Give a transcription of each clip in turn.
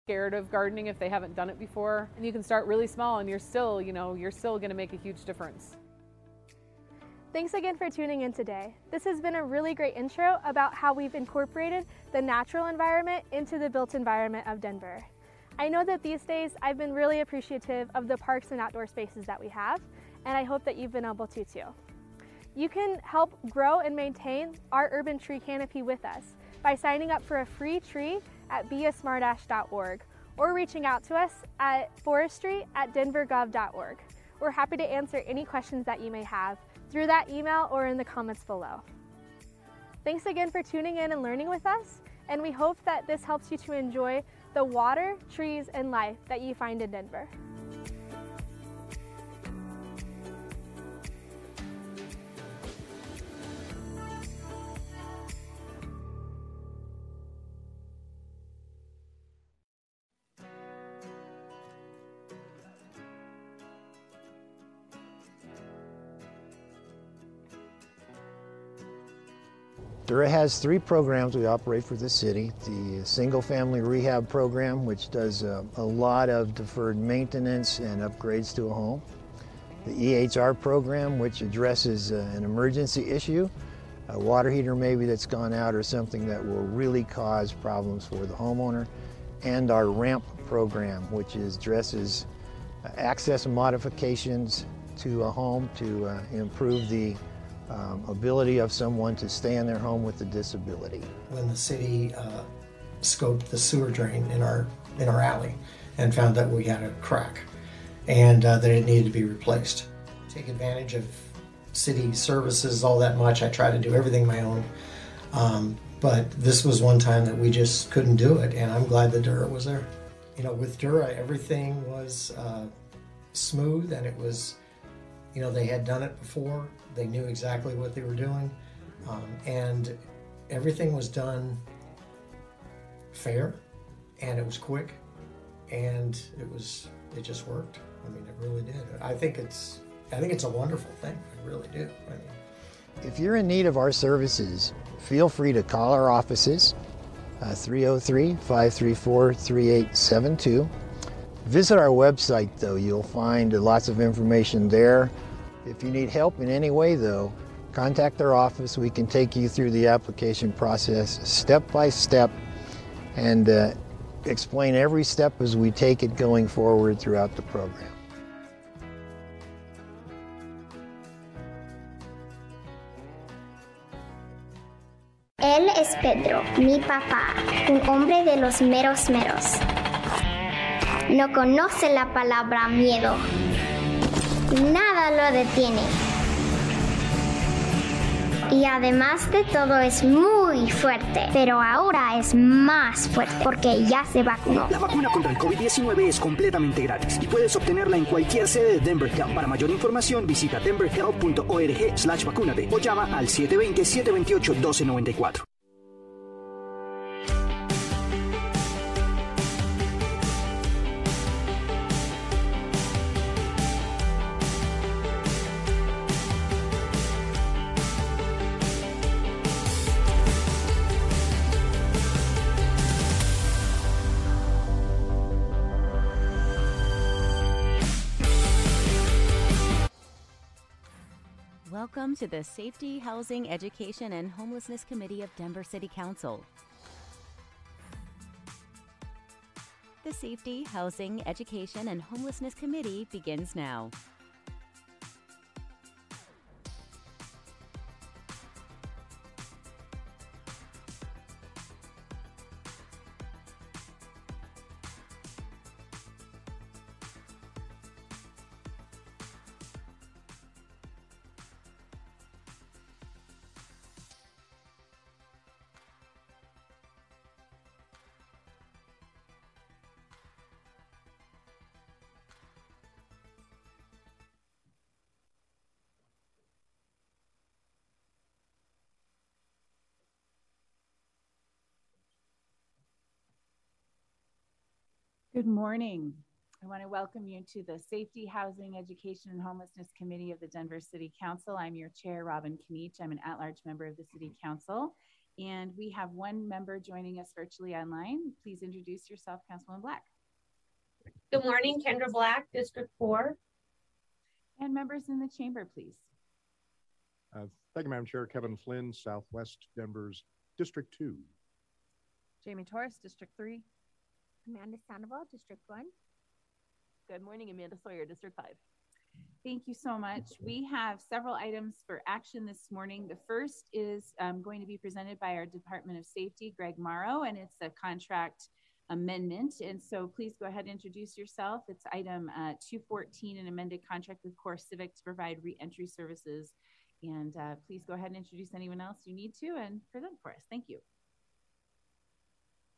scared of gardening if they haven't done it before. And you can start really small and you're still going to make a huge difference. Thanks again for tuning in today. This has been a really great intro about how we've incorporated the natural environment into the built environment of Denver. I know that these days I've been really appreciative of the parks and outdoor spaces that we have, and I hope that you've been able to too. You can help grow and maintain our urban tree canopy with us by signing up for a free tree at beasmartash.org or reaching out to us at forestry@denvergov.org. We're happy to answer any questions that you may have through that email or in the comments below. Thanks again for tuning in and learning with us, and we hope that this helps you to enjoy the water, trees, and life that you find in Denver. Dura has 3 programs we operate for the city. The single-family rehab program, which does a lot of deferred maintenance and upgrades to a home. The EHR program, which addresses an emergency issue, a water heater maybe that's gone out or something that will really cause problems for the homeowner. And our RAMP program, which addresses access modifications to a home to improve the ability of someone to stay in their home with a disability. When the city scoped the sewer drain in our alley and found that we had a crack and that it needed to be replaced. Take advantage of city services all that much. I try to do everything my own, but this was one time that we just couldn't do it, and I'm glad that Dura was there. You know, with Dura, everything was smooth, and it was, you know, they had done it before. They knew exactly what they were doing, and everything was done fair, and it was quick, and it just worked. I mean, it really did. I think it's a wonderful thing. I really do. I mean, if you're in need of our services, feel free to call our offices, 303-534-3872. Visit our website, though. You'll find lots of information there. If you need help in any way, though, contact our office. We can take you through the application process step by step and explain every step as we take it going forward throughout the program. Él es Pedro, mi papá, un hombre de los meros meros. No conoce la palabra miedo. Nada lo detiene. Y además de todo es muy fuerte, pero ahora es más fuerte porque ya se vacunó. La vacuna contra el COVID-19 es completamente gratis y puedes obtenerla en cualquier sede de Denver Health. Para mayor información visita denverhealth.org/vacúnate o llama al 720-728-1294. Welcome to the Safety, Housing, Education, and Homelessness Committee of Denver City Council. The Safety, Housing, Education, and Homelessness Committee begins now. Good morning. I want to welcome you to the Safety, Housing, Education, and Homelessness Committee of the Denver City Council. I'm your chair, Robin Kniech. I'm an at-large member of the City Council. And we have one member joining us virtually online. Please introduce yourself, Councilwoman Black. Good morning, Kendra Black, District 4. And members in the chamber, please. Thank you, Madam Chair. Kevin Flynn, Southwest Denver's District 2. Jamie Torres, District 3. Amanda Sandoval, District 1. Good morning, Amanda Sawyer, District 5. Thank you so much. We have several items for action this morning. The first is going to be presented by our Department of Safety, Greg Morrow, and it's a contract amendment. And so please go ahead and introduce yourself. It's item 214, an amended contract with Core Civic to provide re-entry services. And please go ahead and introduce anyone else you need to and present for us. Thank you.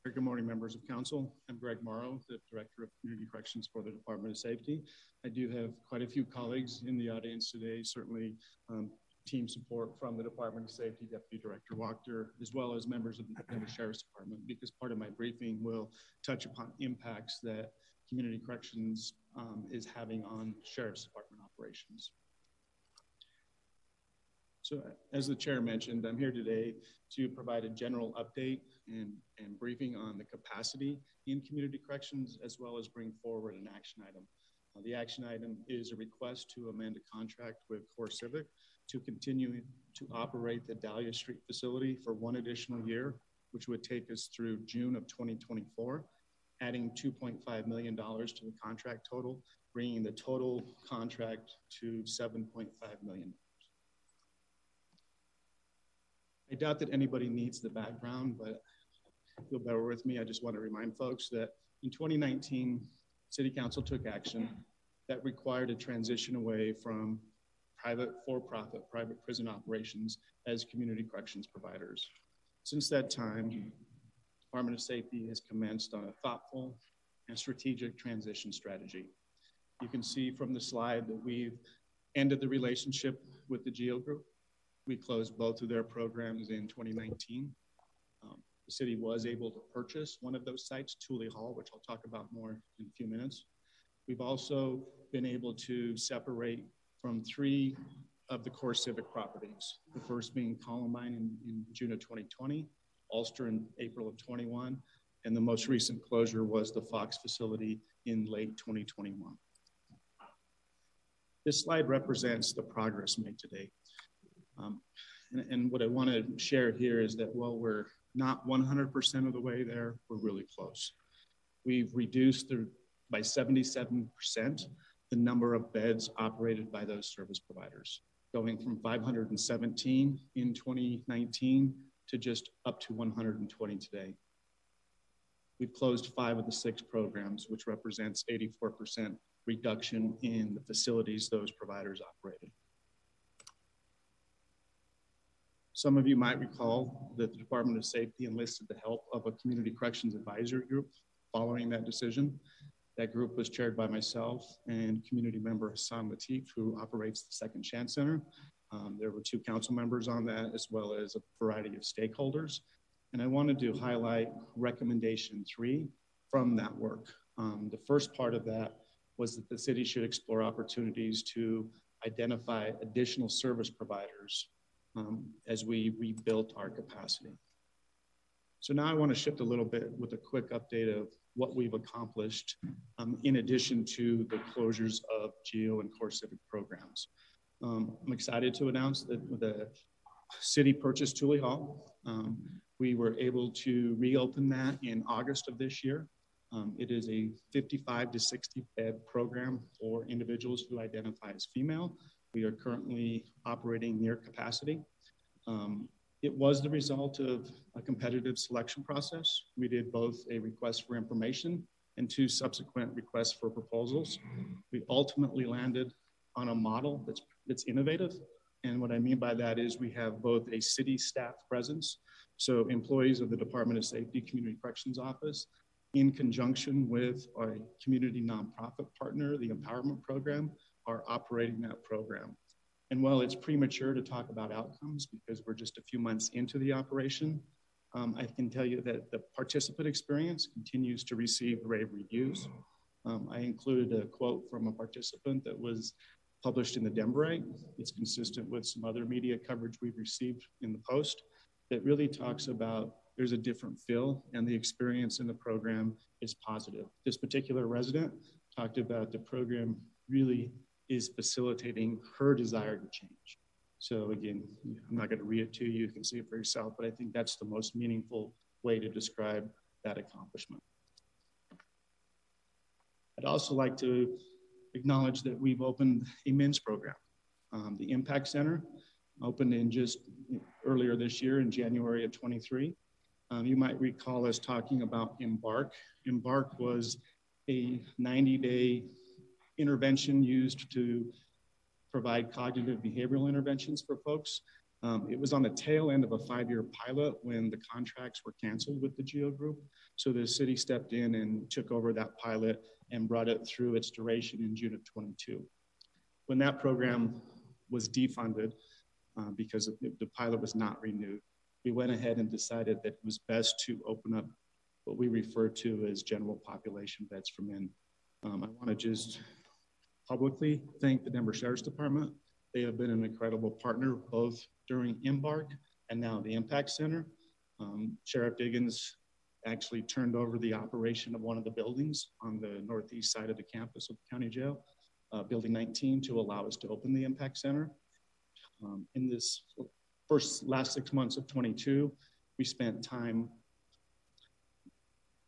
Good morning, members of council. I'm Greg Morrow, the Director of Community Corrections for the Department of Safety. I do have quite a few colleagues in the audience today, certainly team support from the Department of Safety, Deputy Director Wachter, as well as members of the Denver Sheriff's Department, because part of my briefing will touch upon impacts that community corrections is having on Sheriff's Department operations. So as the chair mentioned, I'm here today to provide a general update and briefing on the capacity in community corrections, as well as bring forward an action item. The action item is a request to amend a contract with Core Civic to continue to operate the Dahlia Street facility for one additional year, which would take us through June of 2024, adding $2.5 million to the contract total, bringing the total contract to $7.5 million. I doubt that anybody needs the background, but if you'll bear with me, I just want to remind folks that in 2019, City Council took action that required a transition away from for-profit private prison operations as community corrections providers. Since that time, the Department of Safety has commenced on a thoughtful and strategic transition strategy. You can see from the slide that we've ended the relationship with the GEO Group. We closed both of their programs in 2019. The city was able to purchase one of those sites, Thule Hall, which I'll talk about more in a few minutes. We've also been able to separate from 3 of the Core Civic properties, the first being Columbine in June of 2020, Ulster in April of 21, and the most recent closure was the Fox facility in late 2021. This slide represents the progress made to date. And what I want to share here is that while we're not 100% of the way there, we're really close. We've reduced by 77% the number of beds operated by those service providers, going from 517 in 2019 to just up to 120 today. We've closed 5 of the 6 programs, which represents 84% reduction in the facilities those providers operated. Some of you might recall that the Department of Safety enlisted the help of a community corrections advisory group following that decision. That group was chaired by myself and community member Hassan Latif, who operates the Second Chance Center. There were 2 council members on that, as well as a variety of stakeholders. And I wanted to highlight recommendation 3 from that work. The first part of that was that the city should explore opportunities to identify additional service providers as we rebuilt our capacity. So now I want to shift a little bit with a quick update of what we've accomplished in addition to the closures of GEO and Core Civic programs. I'm excited to announce that the city purchased Thule Hall. We were able to reopen that in August of this year. It is a 55 to 60 bed program for individuals who identify as female. We are currently operating near capacity. It was the result of a competitive selection process. We did both a request for information and 2 subsequent requests for proposals. We ultimately landed on a model that's innovative. And what I mean by that is we have both a city staff presence, so employees of the Department of Safety Community Corrections Office, in conjunction with our community nonprofit partner, the Empowerment Program, are operating that program. And while it's premature to talk about outcomes because we're just a few months into the operation, I can tell you that the participant experience continues to receive rave reviews. I included a quote from a participant that was published in the Denverite. It's consistent with some other media coverage we've received in the Post. that really talks about there's a different feel and the experience in the program is positive. This particular resident talked about the program really is facilitating her desire to change. So again, I'm not going to read it to you, you can see it for yourself, but I think that's the most meaningful way to describe that accomplishment. I'd also like to acknowledge that we've opened a men's program. The Impact Center opened in just earlier this year in January of 23. You might recall us talking about Embark. Embark was a 90-day intervention used to provide cognitive behavioral interventions for folks. It was on the tail end of a 5-year pilot when the contracts were canceled with the GEO group. So the city stepped in and took over that pilot and brought it through its duration in June of 22. When that program was defunded because the pilot was not renewed, we went ahead and decided that it was best to open up what we refer to as general population beds for men. I want to just publicly thank the Denver Sheriff's Department. They have been an incredible partner both during Embark and now the Impact Center. Sheriff Diggins actually turned over the operation of one of the buildings on the northeast side of the campus of the county jail, Building 19, to allow us to open the Impact Center. In this last 6 months of 22, we spent time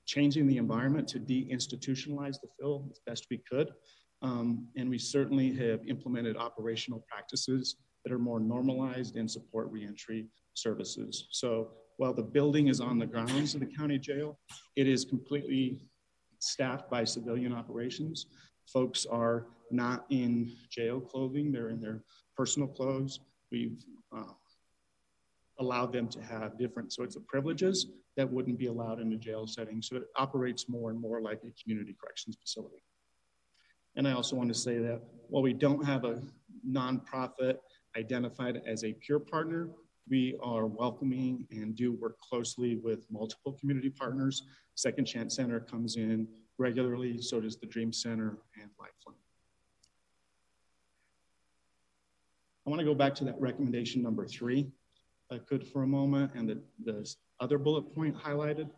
changing the environment to de-institutionalize the fill as best we could. And we certainly have implemented operational practices that are more normalized and support reentry services. So while the building is on the grounds of the county jail, it is completely staffed by civilian operations. Folks are not in jail clothing, they're in their personal clothes. We've allowed them to have different sorts of privileges that wouldn't be allowed in a jail setting. So it operates more and more like a community corrections facility. And I also want to say that while we don't have a nonprofit identified as a peer partner, we are welcoming and do work closely with multiple community partners. Second Chance Center comes in regularly, so does the Dream Center and Lifeline. I want to go back to that recommendation number 3, if I could for a moment, and the other bullet point highlighted,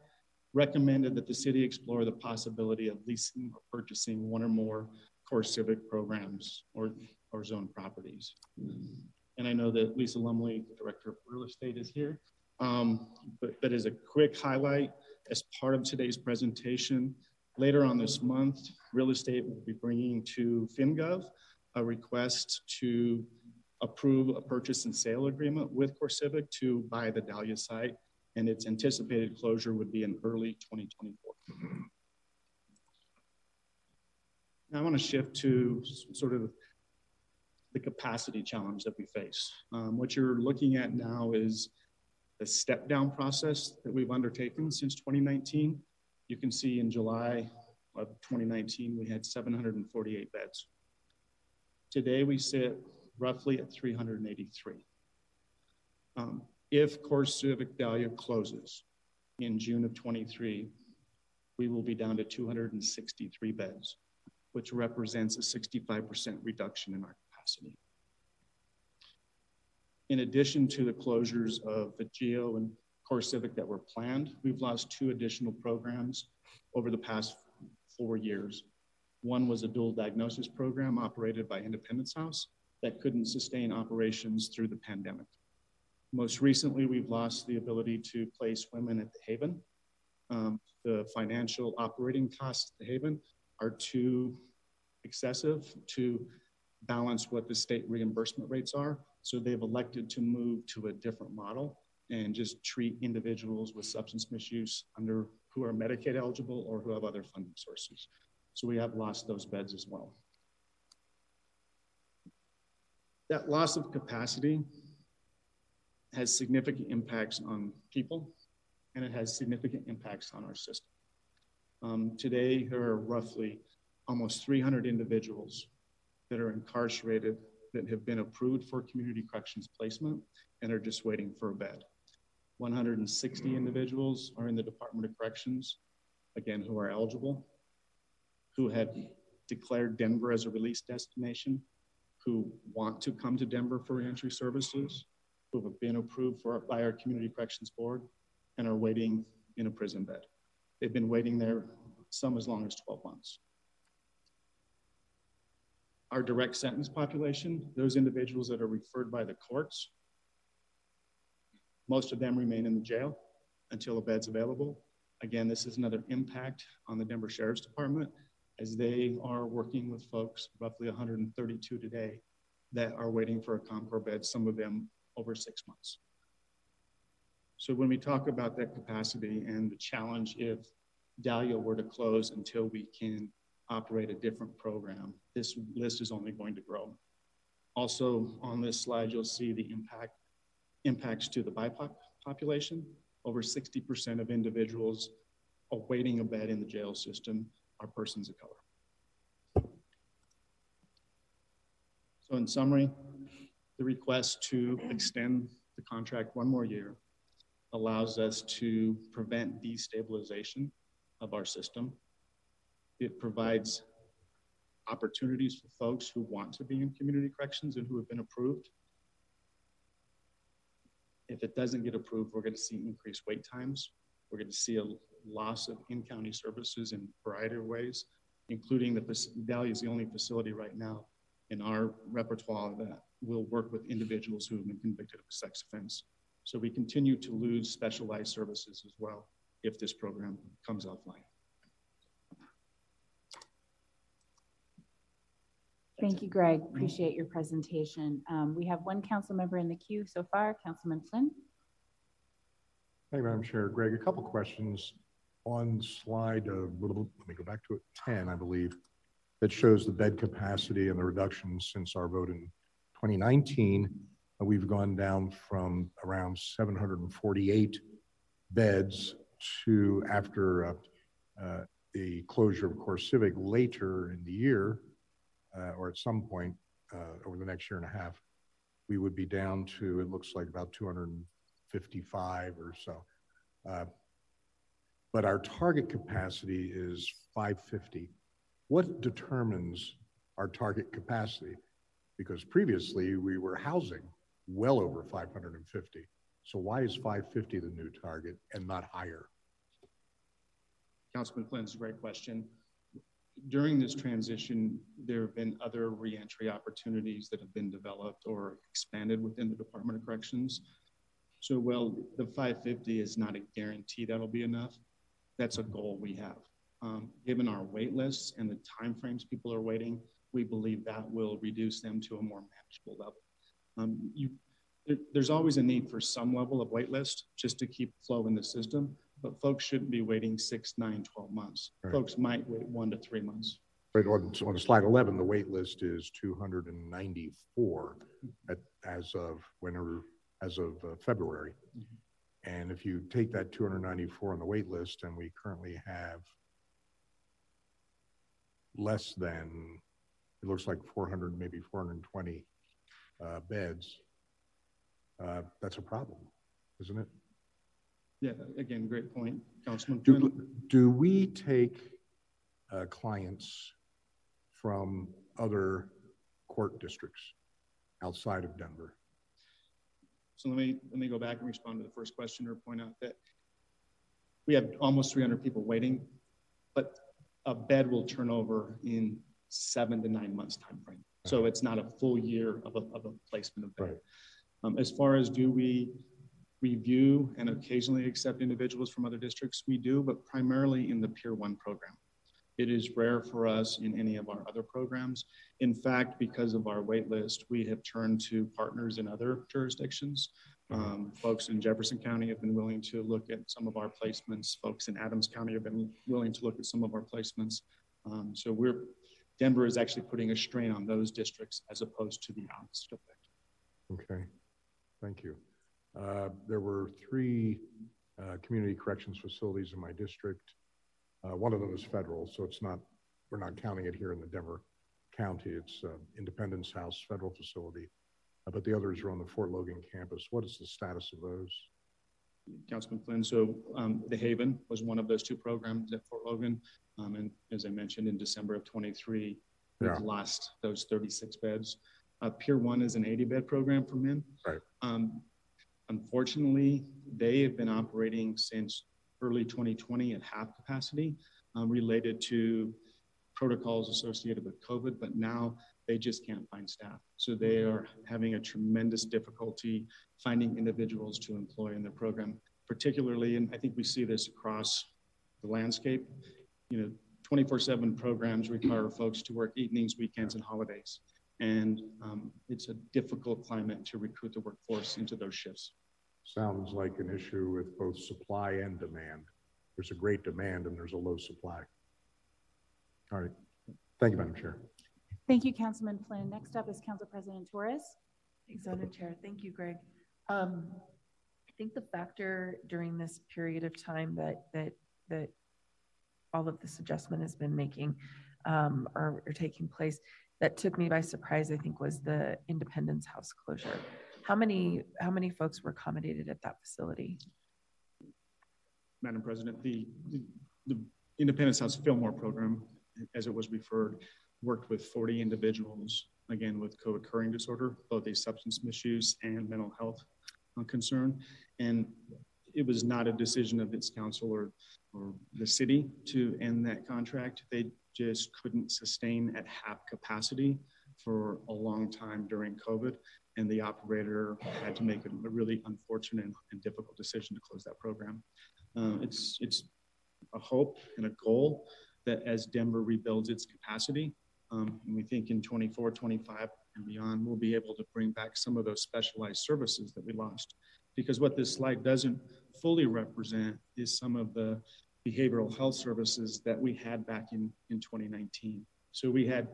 recommended that the city explore the possibility of leasing or purchasing one or more core civic programs or zone properties. And I know that Lisa Lumley, the Director of Real Estate, is here. But as a quick highlight, as part of today's presentation, later on this month, Real Estate will be bringing to FinGov a request to approve a purchase and sale agreement with CoreCivic to buy the Dahlia site, and its anticipated closure would be in early 2024. Now I want to shift to sort of the capacity challenge that we face. What you're looking at now is the step down process that we've undertaken since 2019. You can see in July of 2019, we had 748 beds. Today we sit roughly at 383. If CoreCivic Dahlia closes in June of 23, we will be down to 263 beds, which represents a 65% reduction in our capacity. In addition to the closures of the GEO and CoreCivic that were planned, we've lost 2 additional programs over the past 4 years. One was a dual diagnosis program operated by Independence House that couldn't sustain operations through the pandemic. Most recently, we've lost the ability to place women at the Haven. The financial operating costs at the Haven are too excessive to balance what the state reimbursement rates are. So they've elected to move to a different model and just treat individuals with substance misuse who are Medicaid eligible or who have other funding sources. So we have lost those beds as well. That loss of capacity has significant impacts on people, and it has significant impacts on our system. Today, there are roughly almost 300 individuals that are incarcerated that have been approved for community corrections placement and are just waiting for a bed. 160 individuals are in the Department of Corrections, again, who are eligible, who have declared Denver as a release destination, who want to come to Denver for reentry services, who have been approved by our Community Corrections Board and are waiting in a prison bed. They've been waiting there some as long as 12 months. Our direct sentence population, those individuals that are referred by the courts, most of them remain in the jail until a bed's available. Again, this is another impact on the Denver Sheriff's Department, as they are working with folks, roughly 132 today, that are waiting for a Concord bed, some of them over 6 months. So when we talk about that capacity and the challenge if Dahlia were to close until we can operate a different program, this list is only going to grow. Also on this slide, you'll see the impacts to the BIPOC population. Over 60% of individuals awaiting a bed in the jail system are persons of color. So in summary, the request to extend the contract one more year allows us to prevent destabilization of our system. It provides opportunities for folks who want to be in community corrections and who have been approved. If it doesn't get approved, we're going to see increased wait times. We're going to see a loss of in-county services in a variety of ways, including that Dahlia is the only facility right now in our repertoire that will work with individuals who have been convicted of a sex offense. So we continue to lose specialized services as well if this program comes offline. Thank you, Greg. Appreciate your presentation. We have one council member in the queue so far, Councilman Flynn. Thank you, Madam Chair. Greg, a couple questions on slide, let me go back to it, 10, I believe, that shows the bed capacity and the reduction since our vote in 2019. We've gone down from around 748 beds to, after the closure of Core Civic later in the year, or at some point over the next year and a half, we would be down to, it looks like about 255 or so. But our target capacity is 550. What determines our target capacity? Because previously we were housing well over 550. So why is 550 the new target and not higher? Councilman Flynn's a great question. During this transition, there have been other reentry opportunities that have been developed or expanded within the Department of Corrections. So while the 550 is not a guarantee that'll be enough, that's a goal we have. Given our wait lists and the timeframes people are waiting, we believe that will reduce them to a more manageable level. There's always a need for some level of wait list just to keep flow in the system, but folks shouldn't be waiting 6, 9, 12 months. Right. Folks might wait 1 to 3 months. Right, on slide 11, the wait list is 294 as of February. Mm-hmm. And if you take that 294 on the wait list, and we currently have less than, it looks like 400, maybe 420 beds, that's a problem, isn't it? Yeah, again, great point, Councilman. Do we take clients from other court districts outside of Denver? So let me go back and respond to the first question or point out that we have almost 300 people waiting, but a bed will turn over in 7 to 9 months time frame. So it's not a full year of a placement of bed. Right. As far as do we review and occasionally accept individuals from other districts, we do, but primarily in the Pier 1 program. It is rare for us in any of our other programs. In fact, because of our wait list, we have turned to partners in other jurisdictions. Folks in Jefferson County have been willing to look at some of our placements. Folks in Adams County have been willing to look at some of our placements. So Denver is actually putting a strain on those districts as opposed to the opposite effect. Okay, thank you. There were 3 community corrections facilities in my district. One of them is federal, so we're not counting it here in the Denver County. It's Independence House federal facility, but the others are on the Fort Logan campus. What is the status of those? Councilman Flynn, so the Haven was one of those 2 programs at Fort Logan. And as I mentioned, in December of 23, we've lost those 36 beds. Pier 1 is an 80-bed program for men. Right. Unfortunately, they have been operating since early 2020 at half capacity related to protocols associated with COVID, but now they just can't find staff. So they are having a tremendous difficulty finding individuals to employ in their program, particularly, and I think we see this across the landscape, 24/7 programs require folks to work evenings, weekends, and holidays. And it's a difficult climate to recruit the workforce into those shifts. Sounds like an issue with both supply and demand. There's a great demand and there's a low supply. All right. Thank you, Madam Chair. Thank you, Councilman Flynn. Next up is Council President Torres. Thanks, Madam Chair. Thank you, Greg. I think the factor during this period of time that all of this adjustment has been making or taking place that took me by surprise, I think, was the Independence House closure. How many folks were accommodated at that facility? Madam President, the Independence House Fillmore program, as it was referred, worked with 40 individuals, again, with co-occurring disorder, both a substance misuse and mental health concern. And it was not a decision of its council or the city to end that contract. They just couldn't sustain at half capacity for a long time during COVID. And the operator had to make a really unfortunate and difficult decision to close that program. It's a hope and a goal that as Denver rebuilds its capacity, and we think in 24, 25 and beyond, we'll be able to bring back some of those specialized services that we lost. Because what this slide doesn't fully represent is some of the behavioral health services that we had back in 2019. So we had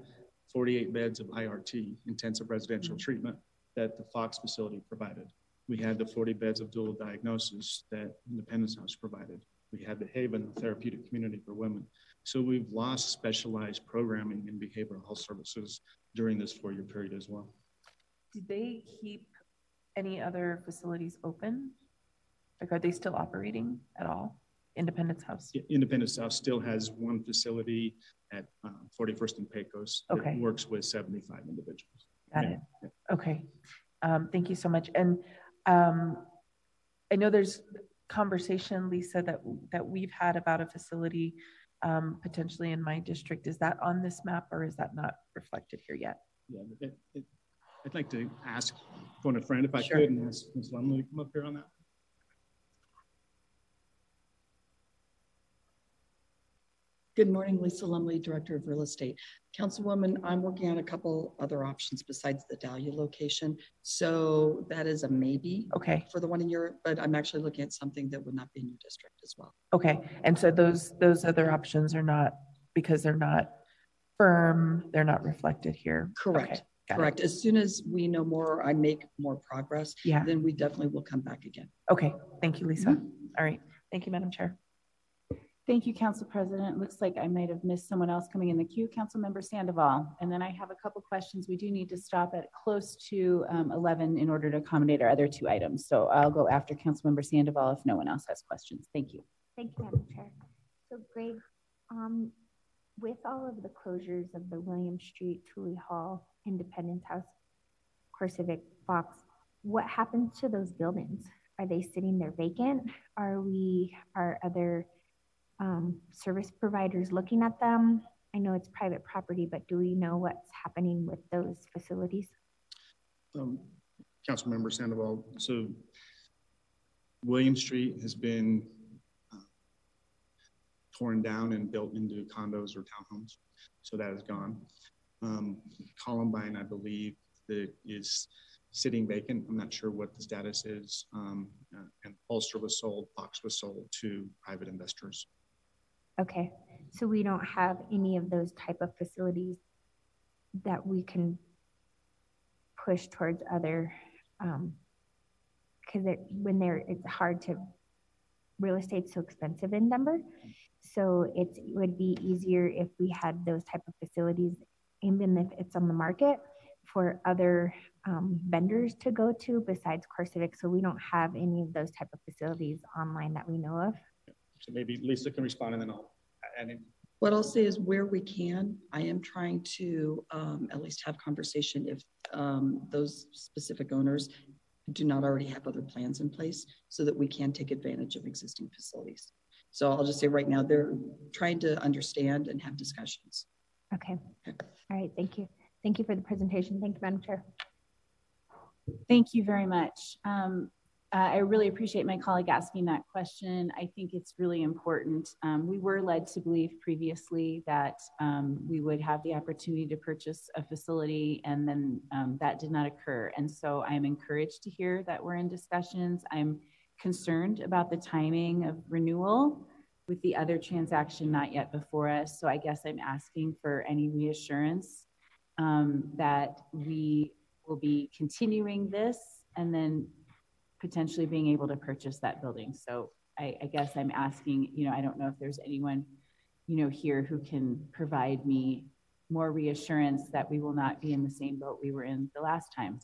48 beds of IRT, intensive residential treatment, that the Fox facility provided. We had the 40 beds of dual diagnosis that Independence House provided. We had the Haven Therapeutic Community for Women. So we've lost specialized programming in behavioral health services during this 4-year period as well. Did they keep any other facilities open? Like, are they still operating at all? Independence House? Independence House still has one facility at 41st and Pecos that works with 75 individuals. Got it. Yeah. Okay. Thank you so much. And I know there's conversation, Lisa, that we've had about a facility potentially in my district. Is that on this map or is that not reflected here yet? Yeah, I'd like to ask, phone a friend if I could, and ask Ms. Lumley to come up here on that. Good morning, Lisa Lumley, Director of Real Estate. Councilwoman, I'm working on a couple other options besides the Dahlia location. So that is a maybe for the one in Europe, but I'm actually looking at something that would not be in your district as well. Okay, and so those other options are not, because they're not firm, they're not reflected here. Correct. Okay, correct. As soon as we know more, I make more progress, then we definitely will come back again. Okay, thank you, Lisa. All right, thank you, Madam Chair. Thank you, Council President. Looks like I might have missed someone else coming in the queue, Councilmember Sandoval. And then I have a couple questions. We do need to stop at close to 11 in order to accommodate our other two items. So I'll go after Councilmember Sandoval if no one else has questions. Thank you. Thank you, Madam Chair. So Greg, with all of the closures of the William Street, Tooley Hall, Independence House, CoreCivic, Fox, what happens to those buildings? Are they sitting there vacant? Are other service providers looking at them? I know it's private property, but do we know what's happening with those facilities? Councilmember Sandoval, so William Street has been torn down and built into condos or townhomes, so that is gone. Columbine, I believe, that is sitting vacant. I'm not sure what the status is. And Ulster was sold, Fox was sold to private investors. Okay, so we don't have any of those type of facilities that we can push towards other, because it's hard to, real estate's so expensive in Denver. So it would be easier if we had those type of facilities, even if it's on the market, for other vendors to go to besides CoreCivic. So we don't have any of those type of facilities online that we know of. So maybe Lisa can respond and then I'll add in. What I'll say is where we can, I am trying to at least have conversation if those specific owners do not already have other plans in place so that we can take advantage of existing facilities. So I'll just say right now, they're trying to understand and have discussions. Okay. All right. Thank you. Thank you for the presentation. Thank you, Madam Chair. Thank you very much. I really appreciate my colleague asking that question. I think it's really important. We were led to believe previously that we would have the opportunity to purchase a facility, and then that did not occur. And so I'm encouraged to hear that we're in discussions. I'm concerned about the timing of renewal with the other transaction not yet before us. So I guess I'm asking for any reassurance that we will be continuing this and then potentially being able to purchase that building. So I guess I'm asking, I don't know if there's anyone, here who can provide me more reassurance that we will not be in the same boat we were in the last time.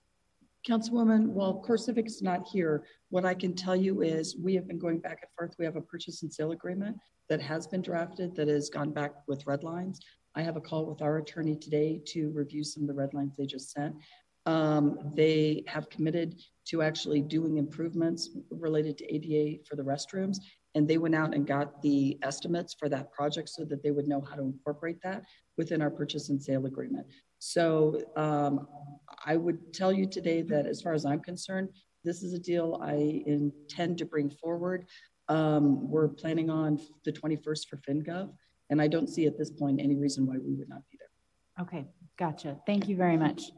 Councilwoman, while CoreCivic's not here, what I can tell you is we have been going back and forth. We have a purchase and sale agreement that has been drafted that has gone back with red lines. I have a call with our attorney today to review some of the red lines they just sent. They have committed to actually doing improvements related to ADA for the restrooms, and they went out and got the estimates for that project so that they would know how to incorporate that within our purchase and sale agreement. So I would tell you today that as far as I'm concerned, this is a deal I intend to bring forward. We're planning on the 21st for FinGov, and I don't see at this point any reason why we would not be there. Okay, gotcha. Thank you very much.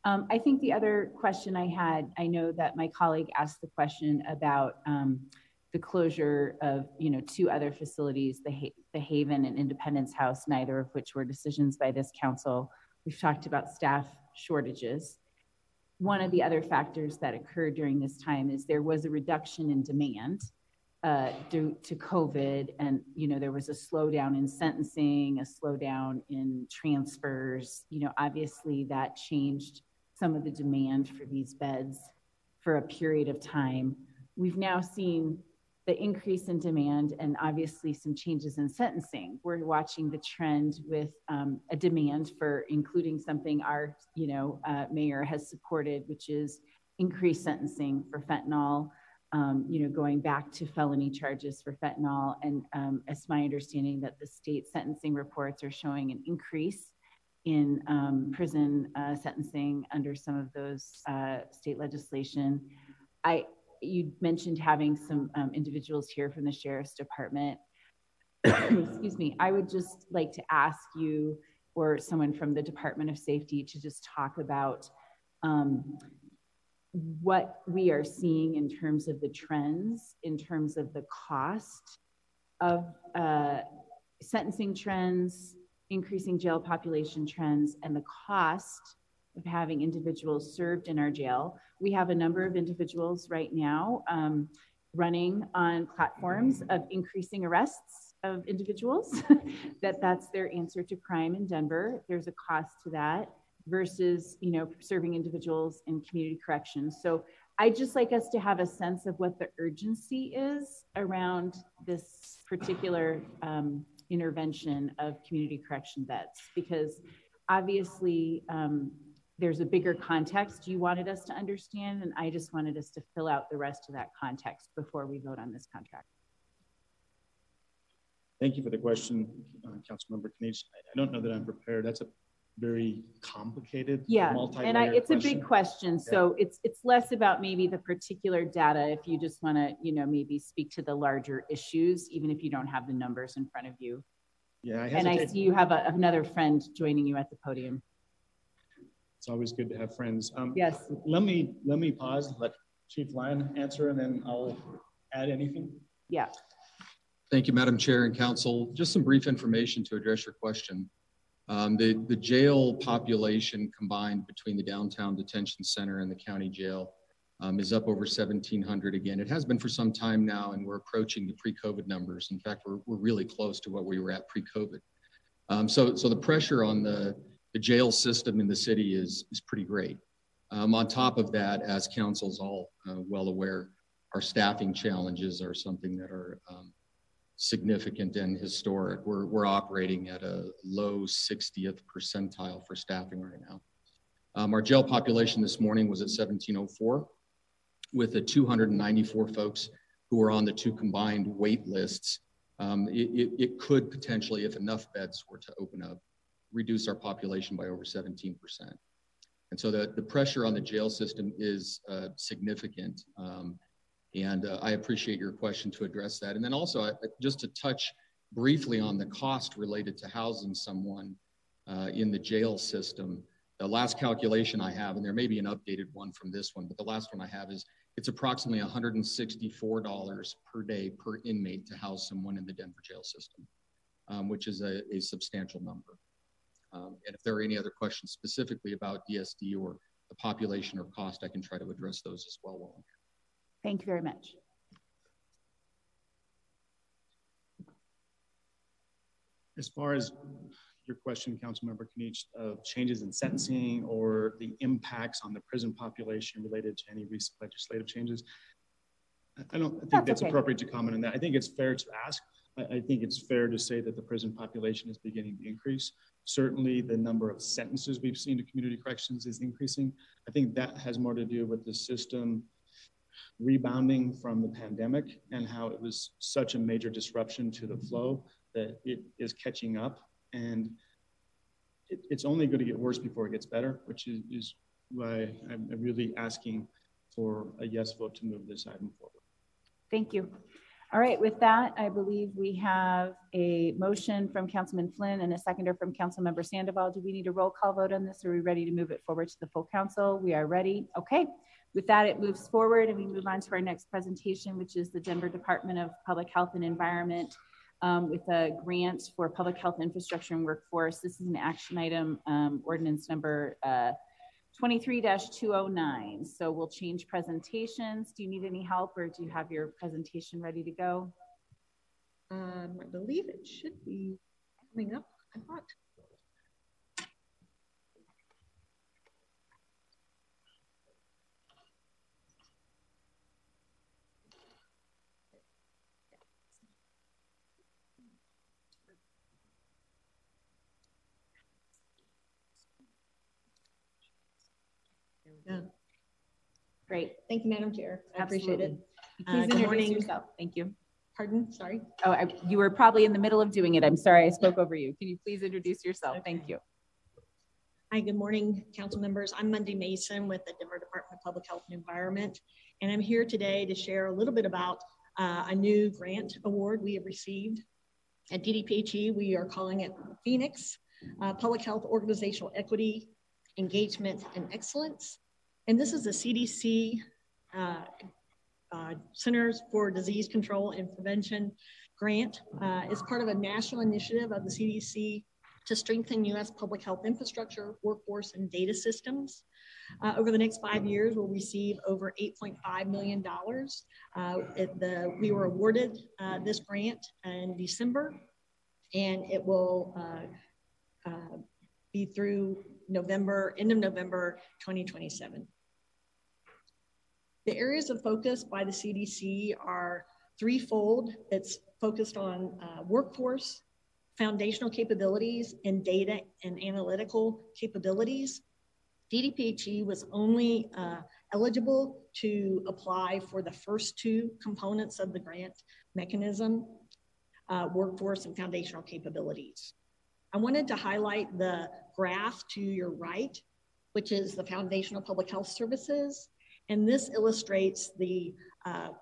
I think the other question I had, I know that my colleague asked the question about the closure of, two other facilities, the Haven and Independence House, neither of which were decisions by this council. We've talked about staff shortages. One of the other factors that occurred during this time is there was a reduction in demand due to COVID, and there was a slowdown in sentencing, a slowdown in transfers. Obviously that changed some of the demand for these beds for a period of time. We've now seen the increase in demand and obviously some changes in sentencing. We're watching the trend with a demand for including something our mayor has supported, which is increased sentencing for fentanyl, going back to felony charges for fentanyl. And it's my understanding that the state sentencing reports are showing an increase in prison sentencing under some of those state legislation. You mentioned having some individuals here from the Sheriff's Department. Excuse me. I would just like to ask you or someone from the Department of Safety to just talk about what we are seeing in terms of the trends, in terms of the cost of sentencing trends, increasing jail population trends, and the cost of having individuals served in our jail. We have a number of individuals right now running on platforms of increasing arrests of individuals, that's their answer to crime in Denver. There's a cost to that versus, serving individuals in community corrections. So I'd just like us to have a sense of what the urgency is around this particular intervention of community correction beds, because obviously there's a bigger context you wanted us to understand, and I just wanted us to fill out the rest of that context before we vote on this contract. Thank you for the question, Councilmember Knage. I don't know that I'm prepared. That's a very complicated, and it's a big question. So it's less about maybe the particular data. If you just want to, maybe speak to the larger issues, even if you don't have the numbers in front of you. Yeah, and I see you have another friend joining you at the podium. It's always good to have friends. Yes. Let me pause, let Chief Lyon answer, and then I'll add anything. Yeah. Thank you, Madam Chair and Council. Just some brief information to address your question. The jail population combined between the downtown detention center and the county jail is up over 1,700 again. It has been for some time now, and we're approaching the pre-COVID numbers. In fact, we're really close to what we were at pre-COVID. So the pressure on the jail system in the city is pretty great. On top of that, as council's all well aware, our staffing challenges are something that are significant and historic. We're operating at a low 60th percentile for staffing right now. Our jail population this morning was at 1,704. with the 294 folks who are on the two combined wait lists, it could potentially, if enough beds were to open up, reduce our population by over 17%. And so the pressure on the jail system is significant. And I appreciate your question to address that. And then also, just to touch briefly on the cost related to housing someone in the jail system. The last calculation I have, and there may be an updated one from this one, but the last one I have is it's approximately $164 per day per inmate to house someone in the Denver jail system, which is a substantial number. And if there are any other questions specifically about DSD or the population or cost, I can try to address those as well while I'm here. Thank you very much. As far as your question, Councilmember Kinich, of changes in sentencing or the impacts on the prison population related to any recent legislative changes, I think that's okay. Appropriate to comment on that. I think it's fair to ask. I think it's fair to say that the prison population is beginning to increase. Certainly the number of sentences we've seen to community corrections is increasing. I think that has more to do with the system rebounding from the pandemic and how it was such a major disruption to the flow that it is catching up. And it's only going to get worse before it gets better, which is why I'm really asking for a yes vote to move this item forward. Thank you. All right, with that, I believe we have a motion from Councilman Flynn and a seconder from Councilmember Sandoval. Do we need a roll call vote on this? Or are we ready to move it forward to the full council? We are ready. Okay. With that, it moves forward and we move on to our next presentation, which is the Denver Department of Public Health and Environment with a grant for public health infrastructure and workforce. This is an action item, ordinance number 23-209. So we'll change presentations. Do you need any help or do you have your presentation ready to go? I believe it should be coming up, I thought. Yeah. Great. Thank you, Madam Chair. I appreciate it. Please introduce yourself. Thank you. Pardon, sorry. Oh, you were probably in the middle of doing it. I'm sorry, I spoke over you. Can you please introduce yourself? Okay. Thank you. Hi, good morning, council members. I'm Monday Mason with the Denver Department of Public Health and Environment, and I'm here today to share a little bit about a new grant award we have received at DDPHE. We are calling it Phoenix Public Health Organizational Equity, Engagement, and Excellence. And this is a CDC Centers for Disease Control and Prevention grant. It's part of a national initiative of the CDC to strengthen U.S. public health infrastructure, workforce, and data systems. Over the next 5 years, we'll receive over $8.5 million. We were awarded this grant in December, and it will be through end of November 2027. The areas of focus by the CDC are threefold. It's focused on workforce, foundational capabilities, and data and analytical capabilities. DDPHE was only eligible to apply for the first two components of the grant mechanism, workforce and foundational capabilities. I wanted to highlight the graph to your right, which is the foundational public health services. And this illustrates the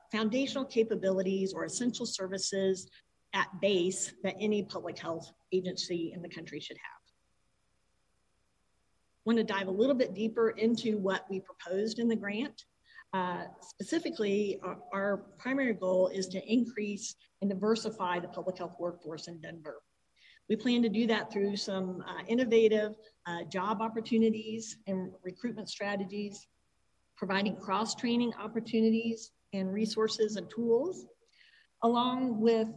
foundational capabilities or essential services at base that any public health agency in the country should have. I want to dive a little bit deeper into what we proposed in the grant. Specifically, our primary goal is to increase and diversify the public health workforce in Denver. We plan to do that through some innovative job opportunities and recruitment strategies, providing cross-training opportunities and resources and tools, along with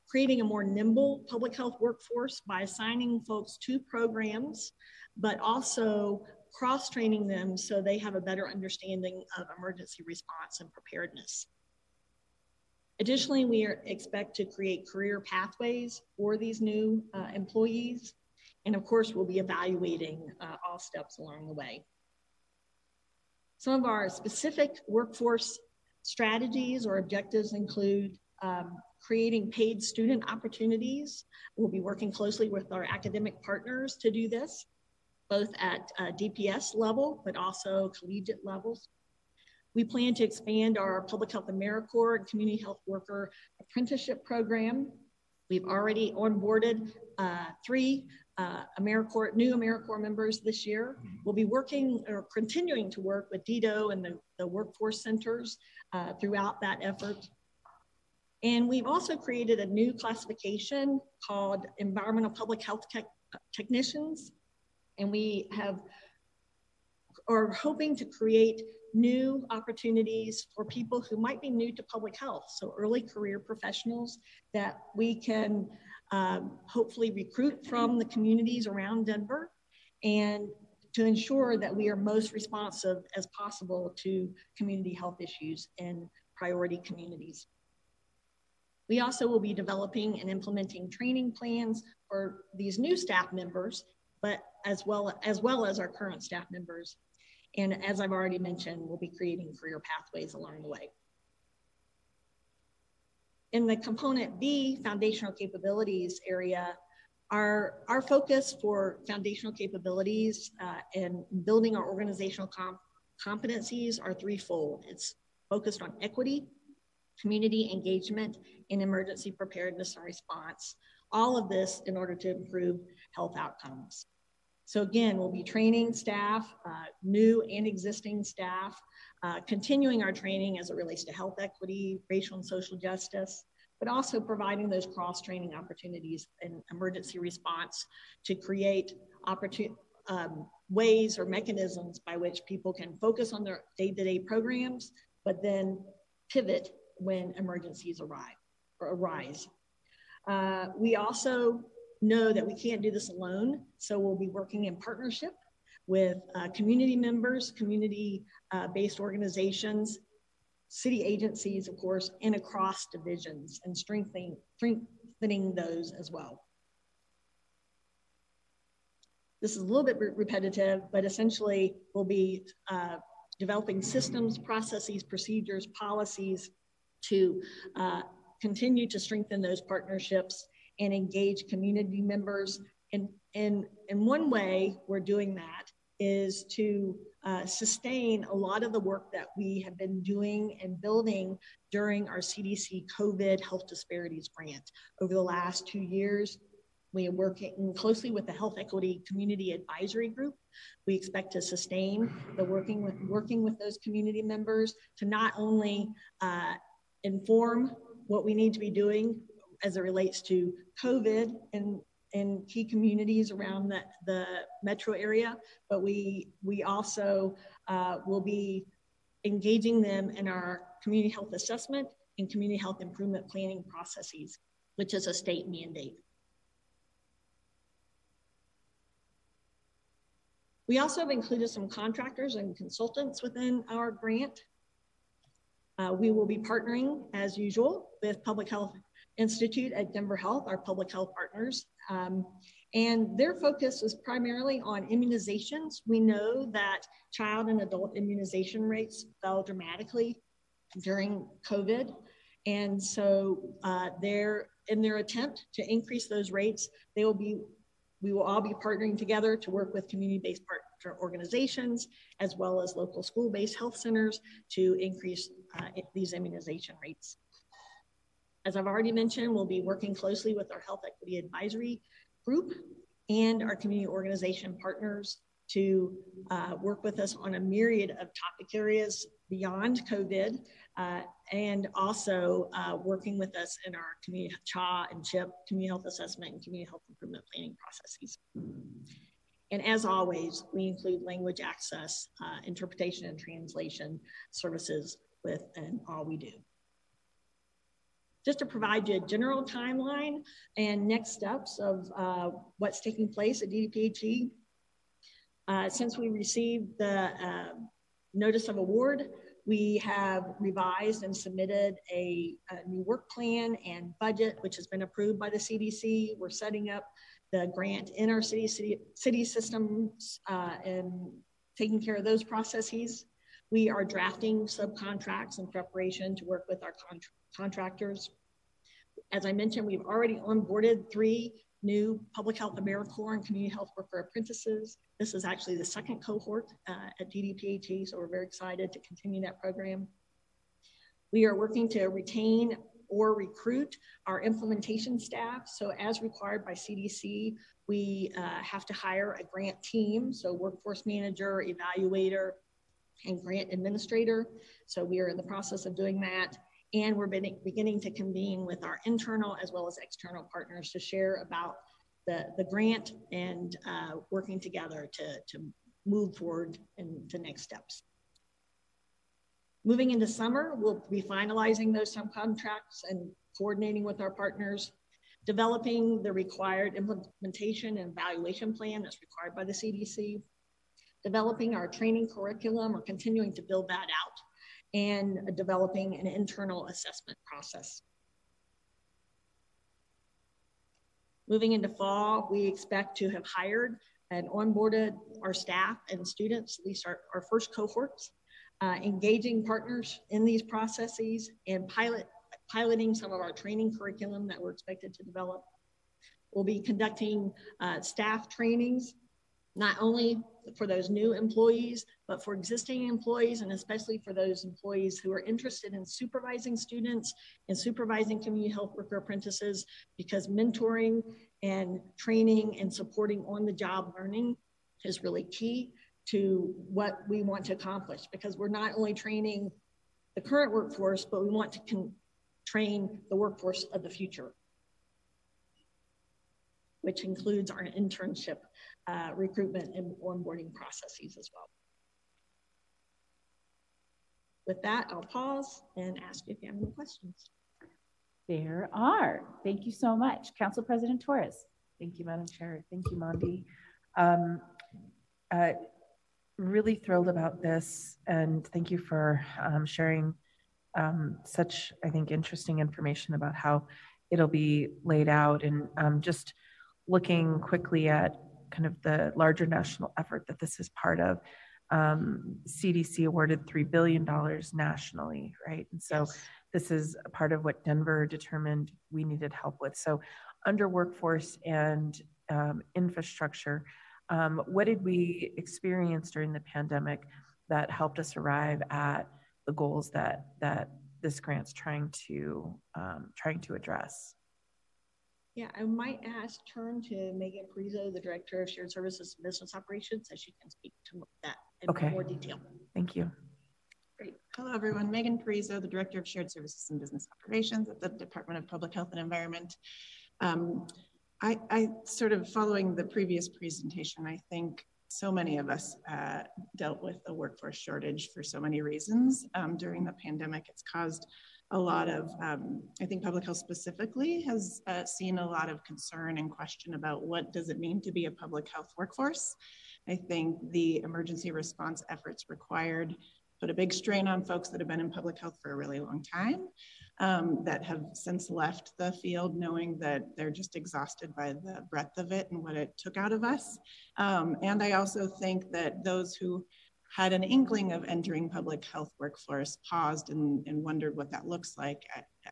creating a more nimble public health workforce by assigning folks to programs, but also cross-training them so they have a better understanding of emergency response and preparedness. Additionally, we expect to create career pathways for these new employees. And of course, we'll be evaluating all steps along the way. Some of our specific workforce strategies or objectives include creating paid student opportunities. We'll be working closely with our academic partners to do this, both at DPS level, but also collegiate levels. We plan to expand our Public Health AmeriCorps and Community Health Worker Apprenticeship Program. We've already onboarded 3 new AmeriCorps members this year. We'll be working or continuing to work with DIDO and the workforce centers throughout that effort. And we've also created a new classification called Environmental Public Health Technicians. And we are hoping to create new opportunities for people who might be new to public health. So early career professionals that we can hopefully recruit from the communities around Denver, and to ensure that we are most responsive as possible to community health issues in priority communities. We also will be developing and implementing training plans for these new staff members, but as well as our current staff members. And as I've already mentioned, we'll be creating career pathways along the way. In the component B, foundational capabilities area, our focus for foundational capabilities and building our organizational competencies are threefold. It's focused on equity, community engagement, and emergency preparedness and response. All of this in order to improve health outcomes. So again, we'll be training staff, new and existing staff, continuing our training as it relates to health equity, racial and social justice, but also providing those cross-training opportunities in emergency response to create ways or mechanisms by which people can focus on their day-to-day programs, but then pivot when emergencies arise. We also know that we can't do this alone, so we'll be working in partnership with community members, community-based organizations, city agencies, of course, and across divisions, and strengthening those as well. This is a little bit repetitive, but essentially we'll be developing systems, processes, procedures, policies to continue to strengthen those partnerships and engage community members. And one way we're doing that is to sustain a lot of the work that we have been doing and building during our CDC COVID Health Disparities Grant. Over the last 2 years, we are working closely with the Health Equity Community Advisory Group. We expect to sustain the working with those community members to not only inform what we need to be doing as it relates to COVID in key communities around the metro area, but we also will be engaging them in our community health assessment and community health improvement planning processes, which is a state mandate. We also have included some contractors and consultants within our grant. We will be partnering, as usual, with Public Health Institute at Denver Health, our public health partners. And their focus is primarily on immunizations. We know that child and adult immunization rates fell dramatically during COVID. And so in their attempt to increase those rates, we will all be partnering together to work with community-based partner organizations, as well as local school-based health centers to increase these immunization rates. As I've already mentioned, we'll be working closely with our Health Equity Advisory Group and our community organization partners to work with us on a myriad of topic areas beyond COVID, and also working with us in our community CHA and CHIP, community health assessment and community health improvement planning processes. And as always, we include language access, interpretation and translation services within all we do. Just to provide you a general timeline and next steps of what's taking place at DDPHE. Since we received the notice of award, we have revised and submitted a new work plan and budget, which has been approved by the CDC. We're setting up the grant in our city systems and taking care of those processes. We are drafting subcontracts in preparation to work with our contractors. As I mentioned, we've already onboarded 3 new public health AmeriCorps and community health worker apprentices. This is actually the 2nd cohort at DDPHE, so we're very excited to continue that program. We are working to retain or recruit our implementation staff. So as required by CDC, we have to hire a grant team, so workforce manager, evaluator, and grant administrator. So we are in the process of doing that. And we're beginning to convene with our internal as well as external partners to share about the grant and working together to move forward into next steps. Moving into summer, we'll be finalizing those subcontracts and coordinating with our partners, developing the required implementation and evaluation plan that's required by the CDC, developing our training curriculum or continuing to build that out, and developing an internal assessment process. Moving into fall, we expect to have hired and onboarded our staff and students, at least our first cohorts, engaging partners in these processes and piloting some of our training curriculum that we're expected to develop. We'll be conducting staff trainings, not only for those new employees, but for existing employees, and especially for those employees who are interested in supervising students and supervising community health worker apprentices, because mentoring and training and supporting on-the-job learning is really key to what we want to accomplish, because we're not only training the current workforce, but we want to train the workforce of the future, which includes our internship recruitment and onboarding processes as well. With that, I'll pause and ask you if you have any questions. There are. Thank you so much. Council President Torres. Thank you, Madam Chair. Thank you, Mondi. Really thrilled about this, and thank you for sharing such, I think, interesting information about how it'll be laid out, and just looking quickly at kind of the larger national effort that this is part of. CDC awarded $3 billion nationally, right? And so this is a part of what Denver determined we needed help with. So under workforce and infrastructure, what did we experience during the pandemic that helped us arrive at the goals that this grant's trying to address? Yeah, I might turn to Megan Parizo, the Director of Shared Services and Business Operations, so she can speak to that in more detail. Thank you. Great. Hello, everyone. Megan Parizo, the Director of Shared Services and Business Operations at the Department of Public Health and Environment. I sort of following the previous presentation, I think so many of us dealt with the workforce shortage for so many reasons. During the pandemic, it's caused a lot of, I think public health specifically has seen a lot of concern and question about what does it mean to be a public health workforce. I think the emergency response efforts required put a big strain on folks that have been in public health for a really long time, that have since left the field knowing that they're just exhausted by the breadth of it and what it took out of us. And I also think that those who had an inkling of entering public health workforce paused and wondered what that looks like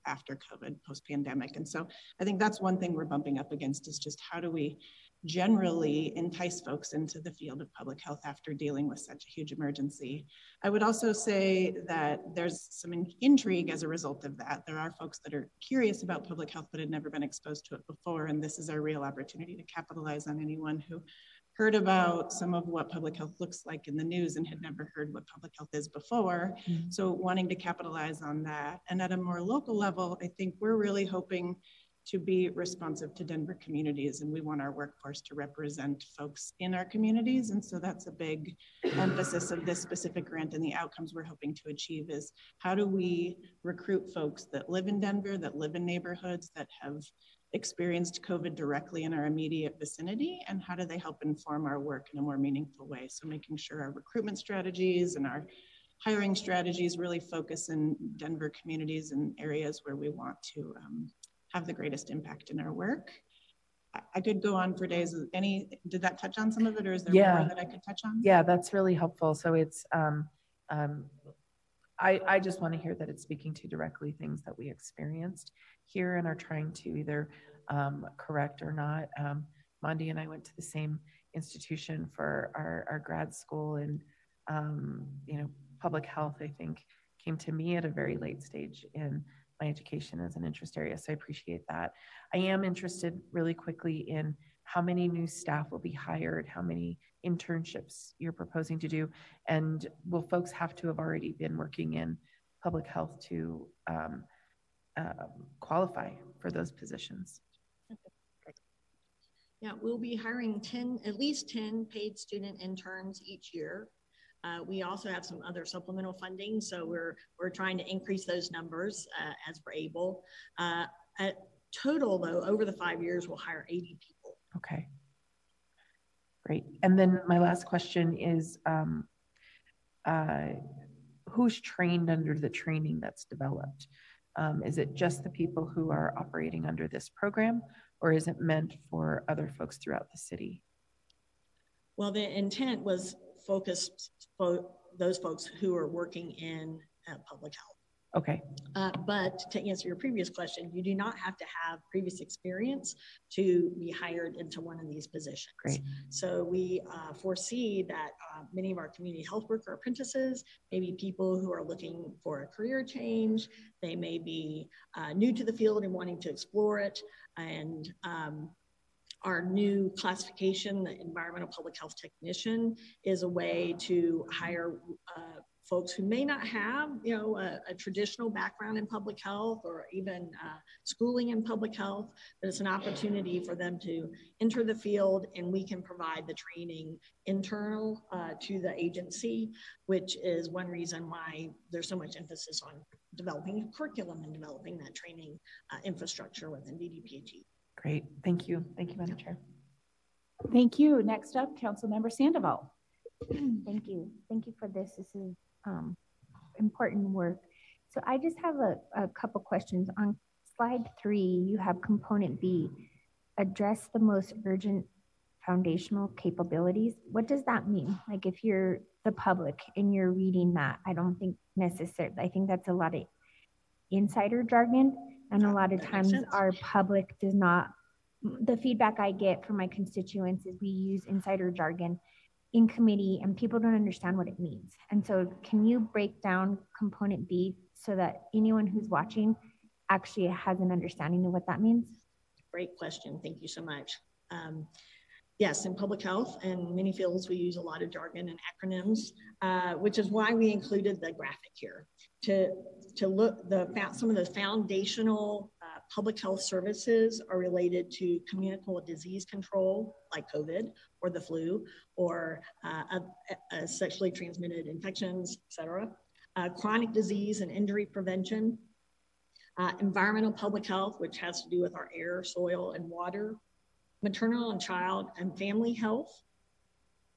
after COVID, post-pandemic. And so I think that's one thing we're bumping up against, is just how do we generally entice folks into the field of public health after dealing with such a huge emergency. I would also say that there's some intrigue as a result of that. There are folks that are curious about public health but had never been exposed to it before, and this is our real opportunity to capitalize on anyone who heard about some of what public health looks like in the news and had never heard what public health is before. Mm-hmm. So wanting to capitalize on that. And at a more local level, I think we're really hoping to be responsive to Denver communities, and we want our workforce to represent folks in our communities. And so that's a big emphasis of this specific grant, and the outcomes we're hoping to achieve is how do we recruit folks that live in Denver, that live in neighborhoods that have experienced COVID directly in our immediate vicinity, and how do they help inform our work in a more meaningful way? So making sure our recruitment strategies and our hiring strategies really focus in Denver communities and areas where we want to have the greatest impact in our work. I could go on for days. Did that touch on some of it, or is there more that I could touch on? Yeah, that's really helpful. So it's I just want to hear that it's speaking to directly things that we experienced here and are trying to either correct or not. Mondi and I went to the same institution for our grad school, and public health, I think, came to me at a very late stage in my education as an interest area. So I appreciate that. I am interested really quickly in how many new staff will be hired, how many internships you're proposing to do, and will folks have to have already been working in public health to qualify for those positions? Yeah, we'll be hiring at least 10 paid student interns each year. We also have some other supplemental funding, so we're trying to increase those numbers as we're able. At total, though, over the 5 years, we'll hire 80 people. Okay, great. And then my last question is, who's trained under the training that's developed? Is it just the people who are operating under this program, or is it meant for other folks throughout the city? Well, the intent was focused for those folks who are working in public health. Okay. But to answer your previous question, you do not have to have previous experience to be hired into one of these positions. Great. So we foresee that many of our community health worker apprentices may be people who are looking for a career change. They may be new to the field and wanting to explore it. And our new classification, the environmental public health technician, is a way to hire folks who may not have, a traditional background in public health or even schooling in public health, but it's an opportunity for them to enter the field, and we can provide the training internal to the agency, which is one reason why there's so much emphasis on developing curriculum and developing that training infrastructure within DDPHE. Great, thank you. Thank you, Madam Chair. Thank you. Next up, Councilmember Sandoval. Thank you. Thank you for this. This is important work. So I just have a couple questions. On slide 3, you have component B, address the most urgent foundational capabilities. What does that mean? Like, if you're the public and you're reading that, I don't think necessarily, I think that's a lot of insider jargon. And a lot of times our public does not, the feedback I get from my constituents is we use insider jargon in committee and people don't understand what it means. And so can you break down component B so that anyone who's watching actually has an understanding of what that means? Great question. Thank you so much. Yes, in public health and many fields, we use a lot of jargon and acronyms, which is why we included the graphic here to look some of the foundational public health services are related to communicable disease control, like COVID or the flu, or sexually transmitted infections, et cetera. Chronic disease and injury prevention, environmental public health, which has to do with our air, soil, and water, maternal and child and family health,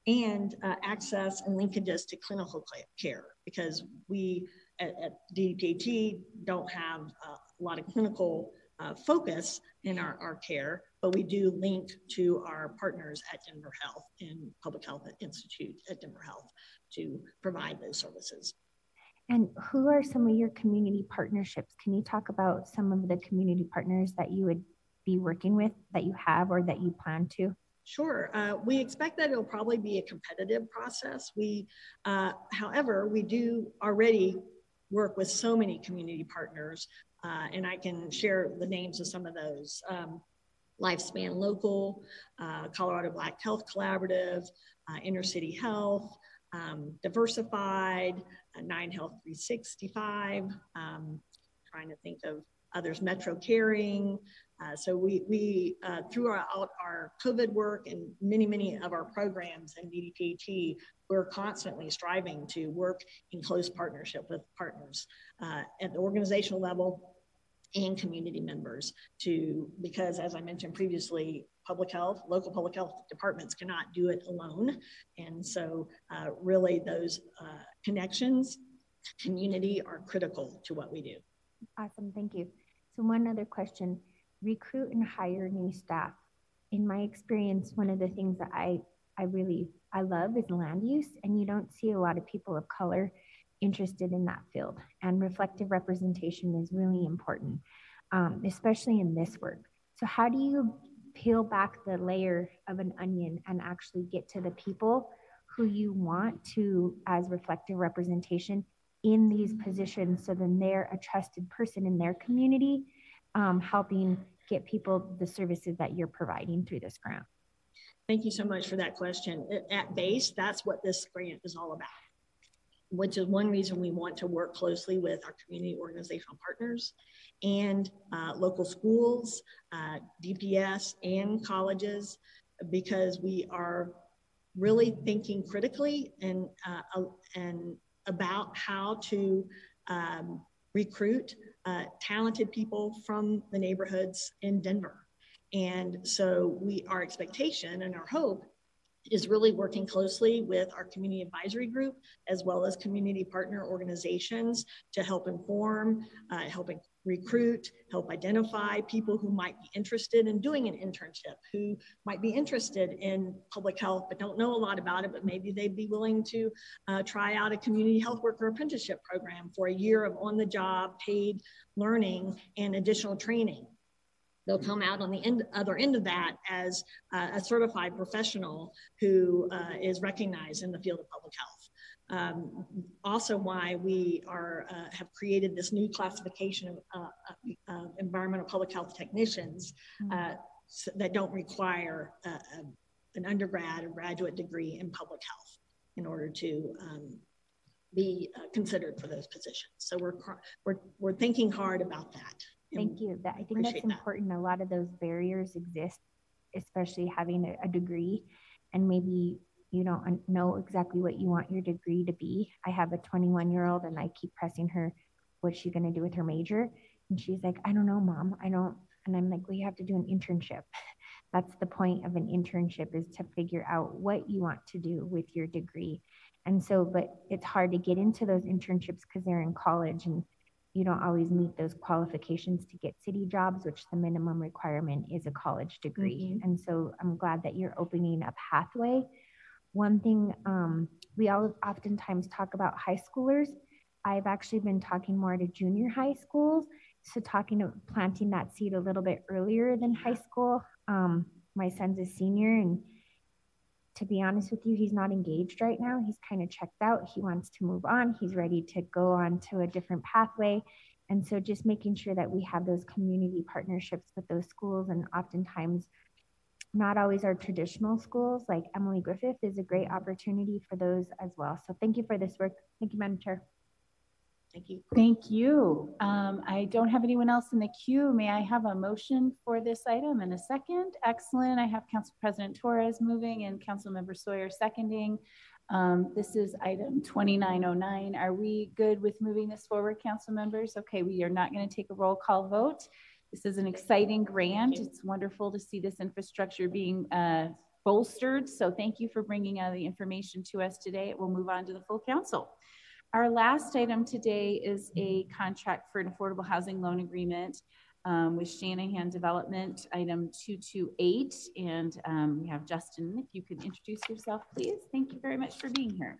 and access and linkages to clinical care, because we at DDPHE don't have a lot of clinical focus in our care, but we do link to our partners at Denver Health and Public Health Institute at Denver Health to provide those services. And who are some of your community partnerships? Can you talk about some of the community partners that you would be working with, that you have or that you plan to? Sure. We expect that it'll probably be a competitive process. However, we do already work with so many community partners, and I can share the names of some of those. Lifespan Local, Colorado Black Health Collaborative, Inner City Health, Diversified, 9 Health 365, trying to think of others, Metro Caring. So we throughout our COVID work and many of our programs in DDPHE, we're constantly striving to work in close partnership with partners at the organizational level and community members because as I mentioned previously, local public health departments cannot do it alone. And so really those connections, community are critical to what we do. Awesome, thank you. So one other question, recruit and hire new staff. In my experience, one of the things that I love is land use, and you don't see a lot of people of color interested in that field. And reflective representation is really important, especially in this work. So how do you peel back the layer of an onion and actually get to the people who you want to as reflective representation in these positions, so then they're a trusted person in their community, helping get people the services that you're providing through this grant? Thank you so much for that question. At base, that's what this grant is all about, which is one reason we want to work closely with our community organizational partners and local schools, DPS, and colleges, because we are really thinking critically and about how to recruit talented people from the neighborhoods in Denver. And so our expectation and our hope is really working closely with our community advisory group, as well as community partner organizations, to help inform, help recruit, help identify people who might be interested in doing an internship, who might be interested in public health but don't know a lot about it, but maybe they'd be willing to try out a community health worker apprenticeship program for a year of on-the-job paid learning and additional training. They'll come out on the other end of that as a certified professional who is recognized in the field of public health. Also why we have created this new classification of environmental public health technicians that don't require an undergrad or graduate degree in public health in order to be considered for those positions. So we're thinking hard about that. Thank you. I think that's important. A lot of those barriers exist, especially having a degree, and maybe you don't know exactly what you want your degree to be. I have a 21-year-old and I keep pressing her, what's she going to do with her major? And she's like, I don't know, Mom, I don't. And I'm like, well, you have to do an internship. That's the point of an internship, is to figure out what you want to do with your degree. And so, but it's hard to get into those internships because they're in college and you don't always meet those qualifications to get city jobs, which the minimum requirement is a college degree. And so I'm glad that you're opening a pathway. One thing we all oftentimes talk about high schoolers. I've actually been talking more to junior high schools. So planting that seed a little bit earlier than high school. My son's a senior, and to be honest with you, he's not engaged right now. He's kind of checked out. He wants to move on. He's ready to go on to a different pathway. And so just making sure that we have those community partnerships with those schools, and oftentimes not always our traditional schools, like Emily Griffith is a great opportunity for those as well. So thank you for this work. Thank you, Madam Chair. Thank you. Thank you. I don't have anyone else in the queue. May I have a motion for this item in a second? Excellent. I have Council President Torres moving and Councilmember Sawyer seconding. This is item 2909. Are we good with moving this forward, council members? Okay, we are not going to take a roll call vote. This is an exciting grant. It's wonderful to see this infrastructure being bolstered. So thank you for bringing the information to us today. We'll move on to the full council. Our last item today is a contract for an affordable housing loan agreement with Shanahan Development, item 228. And we have Justin, if you could introduce yourself, please. Thank you very much for being here.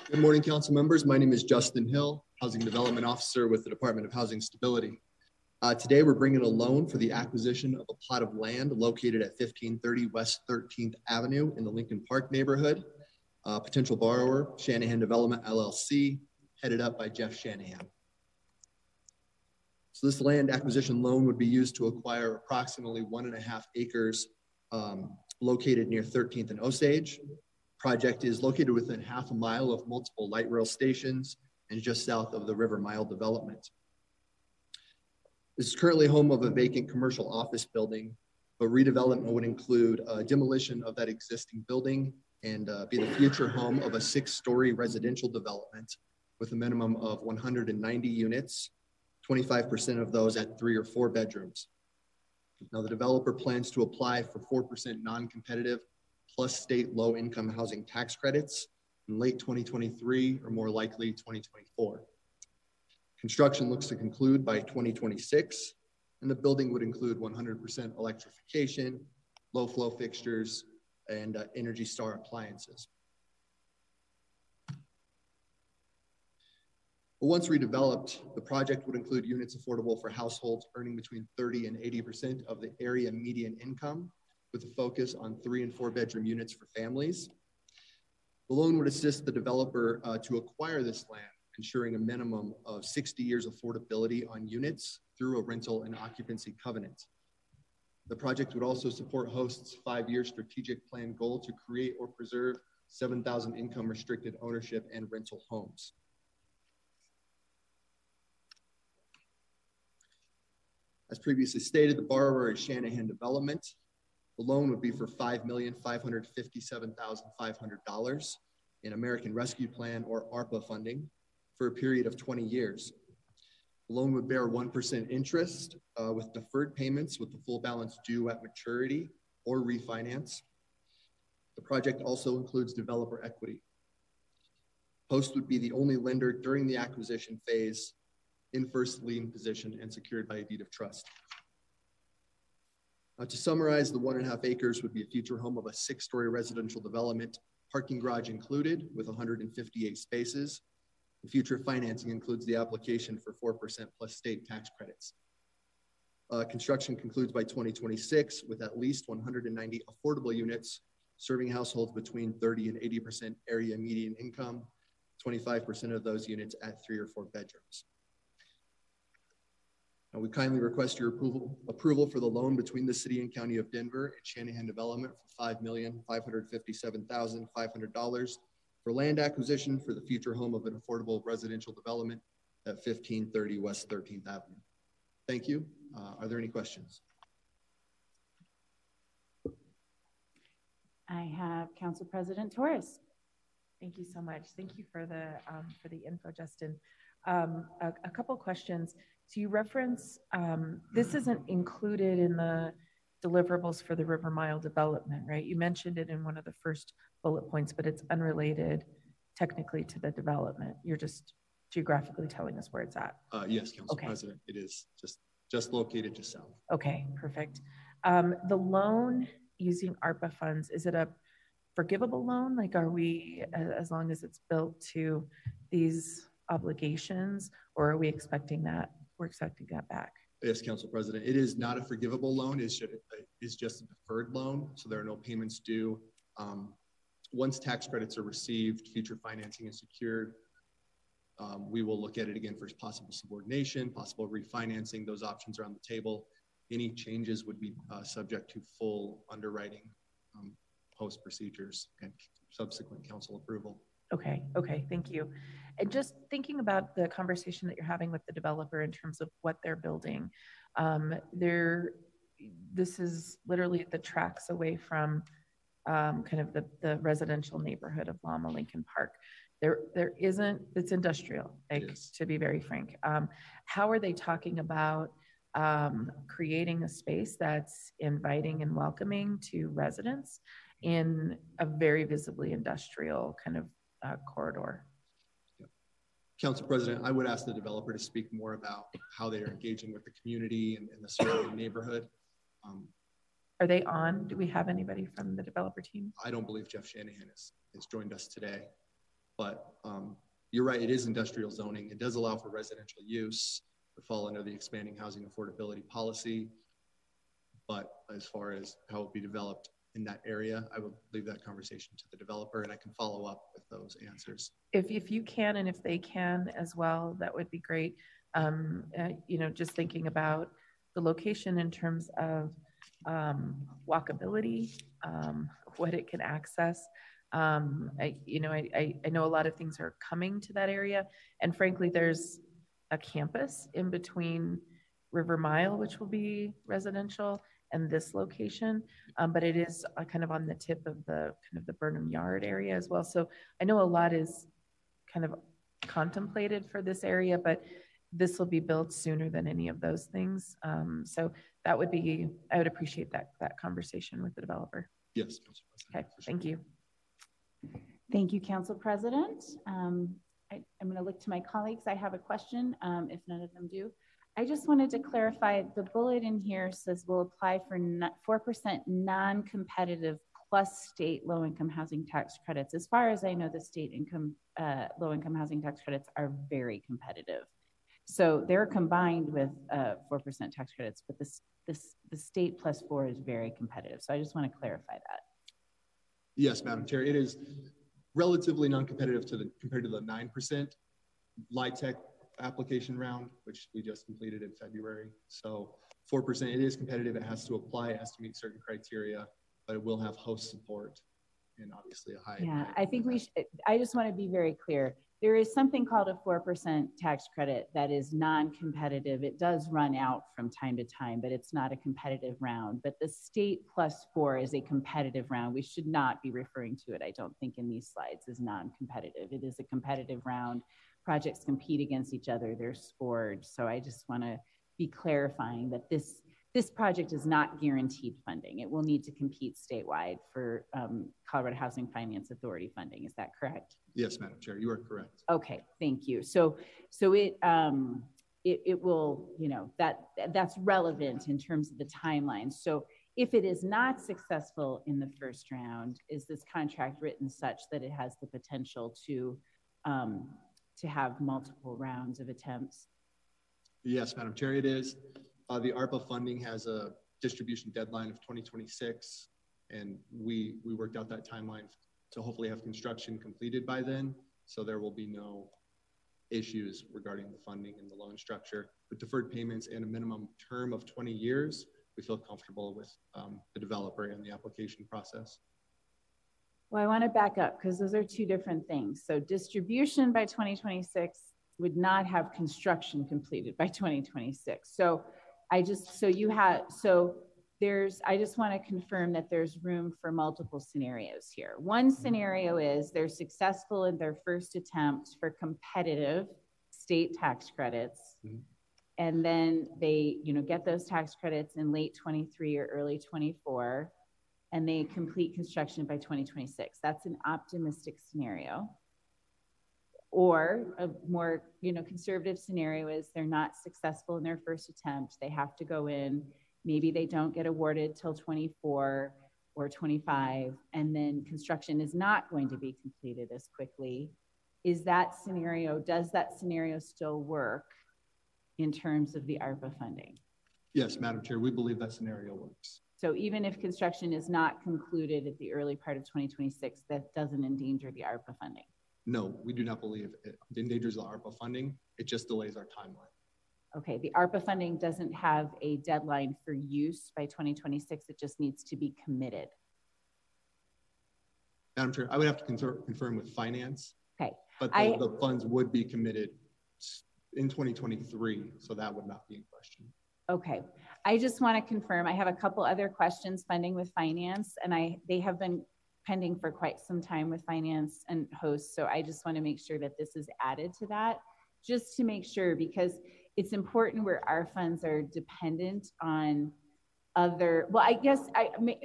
Good morning, council members. My name is Justin Hill, Housing Development Officer with the Department of Housing Stability. Today, we're bringing a loan for the acquisition of a plot of land located at 1530 West 13th Avenue in the Lincoln Park neighborhood. Potential borrower, Shanahan Development, LLC, headed up by Jeff Shanahan. So this land acquisition loan would be used to acquire approximately 1.5 acres located near 13th and Osage. Project is located within half a mile of multiple light rail stations and just south of the River Mile development. This is currently home of a vacant commercial office building, but redevelopment would include demolition of that existing building and be the future home of a 6-story residential development with a minimum of 190 units, 25% of those at 3 or 4 bedrooms. Now, the developer plans to apply for 4% non-competitive plus state low-income housing tax credits in late 2023 or more likely 2024. Construction looks to conclude by 2026, and the building would include 100% electrification, low-flow fixtures, and Energy Star appliances. But once redeveloped, the project would include units affordable for households earning between 30 and 80% of the area median income, with a focus on 3 and 4 bedroom units for families. The loan would assist the developer to acquire this land, ensuring a minimum of 60 years affordability on units through a rental and occupancy covenant. The project would also support Host's 5-year strategic plan goal to create or preserve 7,000 income restricted ownership and rental homes. As previously stated, the borrower is Shanahan Development. The loan would be for $5,557,500 in American Rescue Plan or ARPA funding for a period of 20 years. The loan would bear 1% interest with deferred payments with the full balance due at maturity or refinance. The project also includes developer equity. Host would be the only lender during the acquisition phase in first lien position and secured by a deed of trust. To summarize, the 1.5 acres would be a future home of a 6-story residential development, parking garage included with 158 spaces. The future financing includes the application for 4% plus state tax credits. Construction concludes by 2026 with at least 190 affordable units serving households between 30 and 80% area median income, 25% of those units at 3 or 4 bedrooms. Now, we kindly request your approval for the loan between the City and County of Denver and Shanahan Development for $5,557,500 for land acquisition for the future home of an affordable residential development at 1530 West 13th Avenue. Thank you. Are there any questions? I have Council President Torres. Thank you so much. Thank you for the info, Justin. A couple questions. So you reference, this isn't included in the deliverables for the River Mile development, right? You mentioned it in one of the first bullet points, but it's unrelated technically to the development. You're just geographically telling us where it's at. Yes, Council President, it is just located just south. Okay, perfect. The loan using ARPA funds, is it a forgivable loan? Like, are we, as long as it's built to these obligations, or are we expecting that? We're expecting that back. Yes, Council President, it is not a forgivable loan. It's just a deferred loan, so there are no payments due. Once tax credits are received, future financing is secured, we will look at it again for possible subordination, possible refinancing. Those options are on the table. Any changes would be subject to full underwriting, post procedures, and subsequent council approval. Okay, thank you. And just thinking about the conversation that you're having with the developer in terms of what they're building, this is literally the tracks away from kind of the residential neighborhood of Lama Lincoln Park. There isn't, it's industrial, like, to be very frank. How are they talking about creating a space that's inviting and welcoming to residents in a very visibly industrial kind of corridor? Council President, I would ask the developer to speak more about how they are engaging with the community and the surrounding neighborhood. Are they on? Do we have anybody from the developer team? I don't believe Jeff Shanahan has joined us today, but you're right, it is industrial zoning. It does allow for residential use to fall under the expanding housing affordability policy, but as far as how it will be developed in that area, I will leave that conversation to the developer, and I can follow up with those answers. If you can, and if they can as well, that would be great. Just thinking about the location in terms of walkability, what it can access. I know a lot of things are coming to that area, and frankly, there's a campus in between River Mile, which will be residential, and this location, but it is kind of on the tip of the Burnham Yard area as well. So I know a lot is kind of contemplated for this area, but this will be built sooner than any of those things. So that would be, I would appreciate that conversation with the developer. Yes. Okay, thank you. Thank you, Council President. I'm going to look to my colleagues. I have a question, if none of them do. I just wanted to clarify, the bullet in here says we'll apply for 4% non-competitive plus state low-income housing tax credits. As far as I know, the state low-income housing tax credits are very competitive. So they're combined with 4% tax credits, but the state plus 4 is very competitive. So I just want to clarify that. Yes, Madam Chair, it is relatively non-competitive compared to the 9% LIHTC application round, which we just completed in February. So 4%, it is competitive. It has to apply, it has to meet certain criteria, but it will have host support and obviously a high. Yeah, I think I just want to be very clear. There is something called a 4% tax credit that is non-competitive. It does run out from time to time, but it's not a competitive round. But the state plus 4 is a competitive round. We should not be referring to it, I don't think, in these slides as non-competitive. It is a competitive round. Projects compete against each other. They're scored. So I just want to be clarifying that this project is not guaranteed funding. It will need to compete statewide for Colorado Housing Finance Authority funding. Is that correct? Yes, Madam Chair, you are correct. Okay, thank you. So it will, you know, that's relevant in terms of the timeline. So if it is not successful in the first round, is this contract written such that it has the potential to have multiple rounds of attempts? Yes, Madam Chair, it is. The ARPA funding has a distribution deadline of 2026, and we worked out that timeline to hopefully have construction completed by then. So there will be no issues regarding the funding and the loan structure. With deferred payments and a minimum term of 20 years, we feel comfortable with the developer and the application process. Well, I want to back up because those are two different things. So distribution by 2026 would not have construction completed by 2026. So I just want to confirm that there's room for multiple scenarios here. One scenario is they're successful in their first attempt for competitive state tax credits. Mm-hmm. And then they, get those tax credits in late 23 or early 24, and they complete construction by 2026. That's an optimistic scenario. Or a more, conservative scenario is they're not successful in their first attempt. They have to go in. Maybe they don't get awarded till 24 or 25, and then construction is not going to be completed as quickly. Does that scenario still work in terms of the ARPA funding? Yes, Madam Chair, we believe that scenario works. So even if construction is not concluded at the early part of 2026, that doesn't endanger the ARPA funding? No, we do not believe it endangers the ARPA funding. It just delays our timeline. Okay, the ARPA funding doesn't have a deadline for use by 2026. It just needs to be committed. Madam Chair, I would have to confirm with finance. Okay. But the funds would be committed in 2023, so that would not be in question. Okay, I just want to confirm. I have a couple other questions funding with finance, and they have been pending for quite some time with finance and hosts. So I just want to make sure that this is added to that, just to make sure, because it's important where our funds are dependent on other, well, I guess,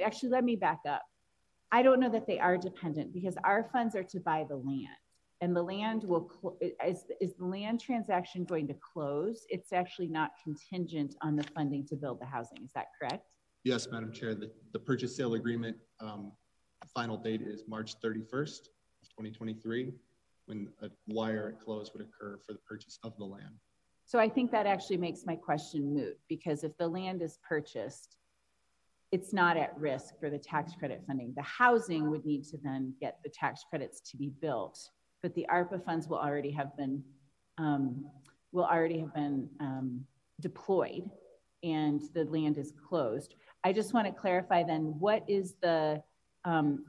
actually, let me back up. I don't know that they are dependent because our funds are to buy the land, and the land will, is the land transaction going to close? It's actually not contingent on the funding to build the housing. Is that correct? Yes, Madam Chair, the purchase sale agreement final date is March 31st of 2023, when a wire at close would occur for the purchase of the land. So I think that actually makes my question moot, because if the land is purchased, it's not at risk for the tax credit funding. The housing would need to then get the tax credits to be built, but the ARPA funds will already have been deployed, and the land is closed. I just want to clarify then, what is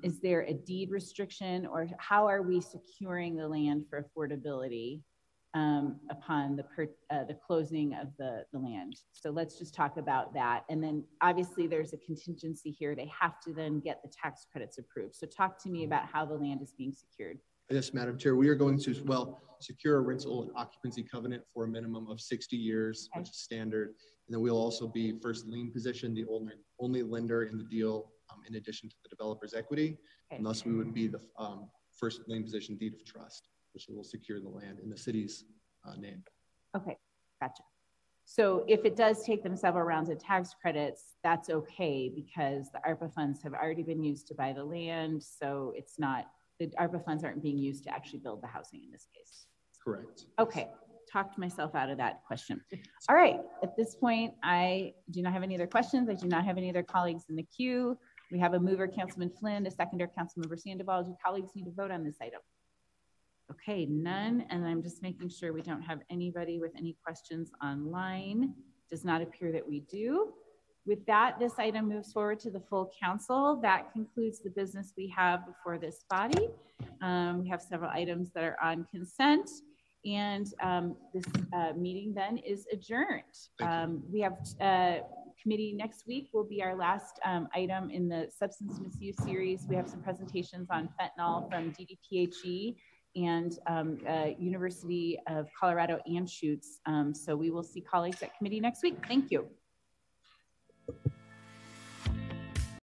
is there a deed restriction, or how are we securing the land for affordability upon the closing of the land? So let's just talk about that. And then obviously there's a contingency here. They have to then get the tax credits approved. So talk to me about how the land is being secured. Yes, Madam Chair, we are going to, well, secure a rental and occupancy covenant for a minimum of 60 years, which is standard. And then we'll also be first lien position, the only lender in the deal, in addition to the developer's equity. And thus we would be the first lien position deed of trust, which will secure the land in the city's name. Okay, gotcha. So if it does take them several rounds of tax credits, that's okay because the ARPA funds have already been used to buy the land. So it's not, the ARPA funds aren't being used to actually build the housing in this case. Correct. Okay, talked myself out of that question. All right, at this point, I do not have any other questions. I do not have any other colleagues in the queue. We have a mover, Councilman Flynn, a seconder, Councilmember Sandoval. Do colleagues need to vote on this item? Okay, none, and I'm just making sure we don't have anybody with any questions online. Does not appear that we do. With that, this item moves forward to the full council. That concludes the business we have before this body. We have several items that are on consent, and this meeting then is adjourned. We have committee next week will be our last item in the substance misuse series. We have some presentations on fentanyl from DDPHE and University of Colorado Anschutz. So we will see colleagues at committee next week. Thank you.